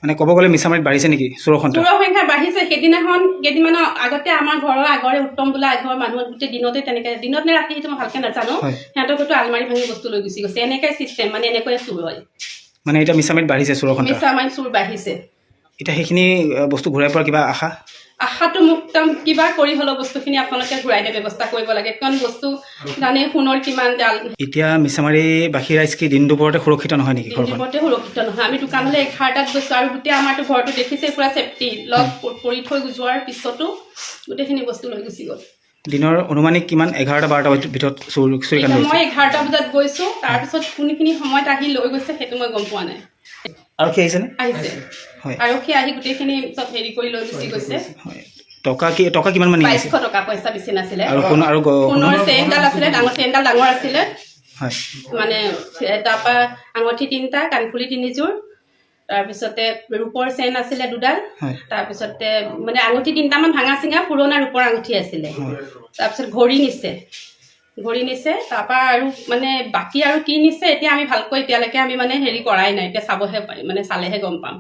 মানে ক'ব গ'লে মিছামাৰীত বাঢ়িছে নেকি চোৰৰ সংখ্যা বাঢ়িছে। সেইদিনাখন কেইদিনমানৰ আগতে আমাৰ ঘৰৰ আগৰে উত্তম বোলা এঘৰ মানুহ গোটেই দিনতে তেনেকৈ দিনত নে ৰাতি সেইটো মই ভালকৈ নাজানো, সিহঁতৰ ঘৰতো আলমাৰি ভাঙি বস্তু লৈ গুচি গৈছে। এনেকৈ চিষ্টেম, মানে এনেকৈ চোৰ হয়। মানে এতিয়া মিছামাৰীত বাঢ়িছে চোৰৰ সংখ্যা। মিছামাৰীত চোৰ বাঢ়িছে। এতিয়া সেইখিনি বস্তু ঘূৰাই পোৱাৰ কিবা আশাটো মোক কিবা কৰি হ'লেও বস্তুখিনি আপোনালোকে ঘূৰাই দিয়া ব্যৱস্থা কৰিব লাগে, কাৰণ বস্তু জানে সোণৰ কিমান দাম। এতিয়া মিছামাৰীবাসী ৰাইজ কি দিন দুপৰতে সুৰক্ষিত নহয় নেকি? দিন দুপৰতে সুৰক্ষিত নহয়। আমি দোকানলৈ 11টাত গৈছোঁ আৰু গোটেই আমাৰতো ঘৰটো দেখিছে পুৰা চেফটি লক কৰি থৈ যোৱাৰ পিছতো গোটেইখিনি বস্তু লৈ গুচি গ'ল। দিনৰ অনুমানিক কিমান 11টা 12টা ভিতৰত চুৰি কাণ্ড হৈছে? মই 11টা বজাত গৈছোঁ, তাৰপিছত কোনখিনি সময়ত আহি লৈ গৈছে সেইটো মই গম পোৱা নাই। আৰক্ষী আহিছেনে? আহিছে, আৰক্ষী আহি গোটেইখিনি চব হেৰি কৰি লৈ গুচি গৈছে। টকা কিমান মান? 2200 টকা, পইচা বেছি নাছিলে। আৰু সোণৰ চেইনডাল আছিলে, ডাঙৰ চেইনডাল ডাঙৰ আছিলে, মানে তাৰপৰা আঙুঠি 3টা, কাণফুলি 3যোৰ, তাৰপিছতে ৰূপৰ চেইন আছিলে 2ডাল, তাৰপিছতে মানে আঙুঠি 3টামান ভাঙা চিঙা পুৰণা ৰূপৰ আঙুঠি আছিলে। তাৰপিছত ঘড়ী নিছে, তাৰপৰা আৰু মানে বাকী আৰু কি নিছে এতিয়া আমি ভালকৈ এতিয়ালৈকে আমি মানে হেৰি কৰাই নাই, এতিয়া চাবহে পাৰি, মানে চালেহে গম পাম।